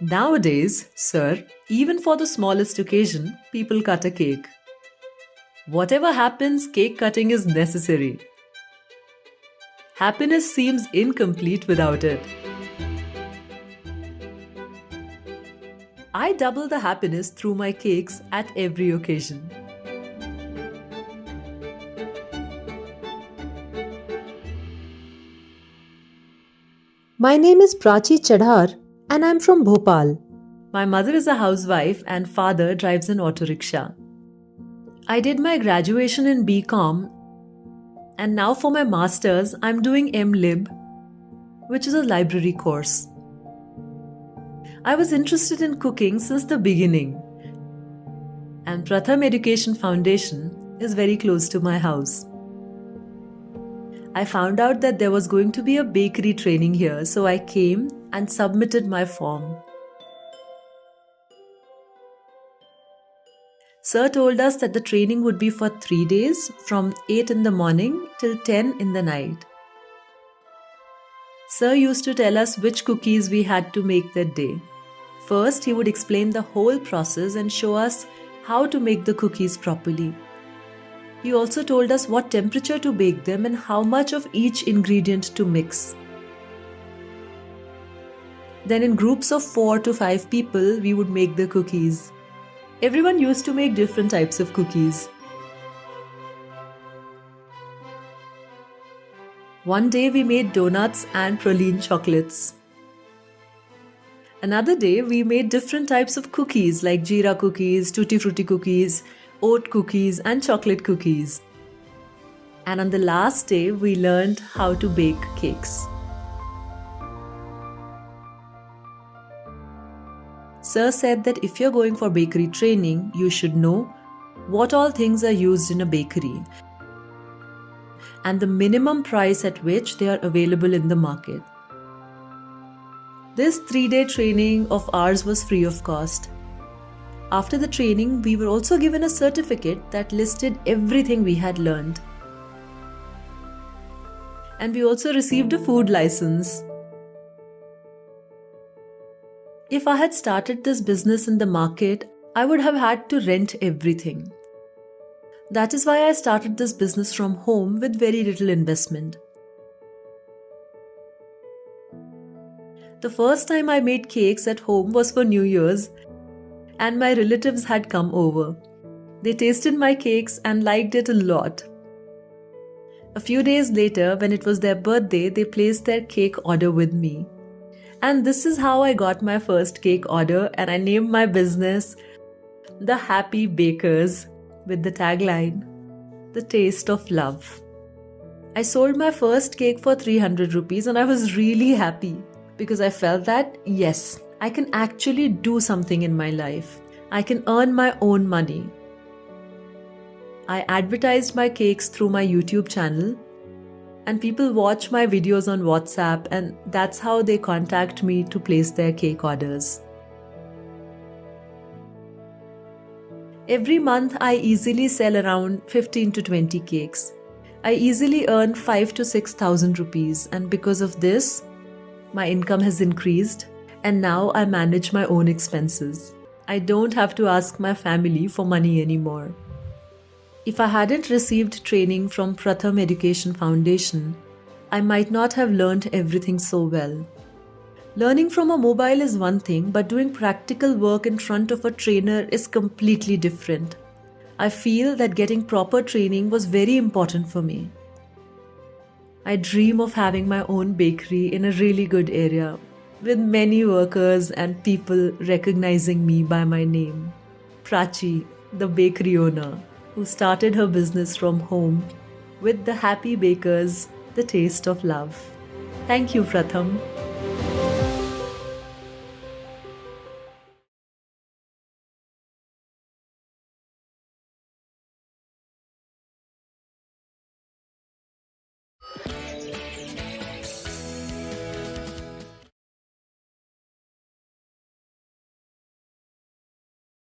Nowadays, sir, even for the smallest occasion, people cut a cake. Whatever happens, cake cutting is necessary. Happiness seems incomplete without it. I double the happiness through my cakes at every occasion. My name is Prachi and I'm from Bhopal. My mother is a housewife and father drives an auto rickshaw. I did my graduation in BCom and now for my masters I'm doing MLib, which is a library course. I was interested in cooking since the beginning, and Pratham Education Foundation is very close to my house. I found out that there was going to be a bakery training here, so I came and submitted my form. Sir told us that the training would be for 3 days from 8 in the morning till 10 in the night. Sir used to tell us which cookies we had to make that day. First, he would explain the whole process and show us how to make the cookies properly. He also told us what temperature to bake them and how much of each ingredient to mix. Then in groups of 4 to 5 people, we would make the cookies. Everyone used to make different types of cookies. One day we made donuts and praline chocolates. Another day we made different types of cookies like jeera cookies, tutti frutti cookies, oat cookies and chocolate cookies. And on the last day we learned how to bake cakes. Sir said that if you're going for bakery training, you should know what all things are used in a bakery and the minimum price at which they are available in the market. This 3-day training of ours was free of cost. After the training, we were also given a certificate that listed everything we had learned. And we also received a food license. If I had started this business in the market, I would have had to rent everything. That is why I started this business from home with very little investment. The first time I made cakes at home was for New Year's, and my relatives had come over. They tasted my cakes and liked it a lot. A few days later, when it was their birthday, they placed their cake order with me. And this is how I got my first cake order, and I named my business The Happy Bakers with the tagline, The Taste of Love. I sold my first cake for 300 rupees and I was really happy because I felt that, yes, I can actually do something in my life. I can earn my own money. I advertised my cakes through my YouTube channel and people watch my videos on WhatsApp, and that's how they contact me to place their cake orders. Every month I easily sell around 15 to 20 cakes. I easily earn 5 to 6,000 rupees, and because of this, my income has increased and now I manage my own expenses. I don't have to ask my family for money anymore. If I hadn't received training from Pratham Education Foundation, I might not have learnt everything so well. Learning from a mobile is one thing, but doing practical work in front of a trainer is completely different. I feel that getting proper training was very important for me. I dream of having my own bakery in a really good area, with many workers and people recognizing me by my name. Prachi, the bakery owner, who started her business from home with the Happy Bakers, the Taste of Love. Thank you, Pratham.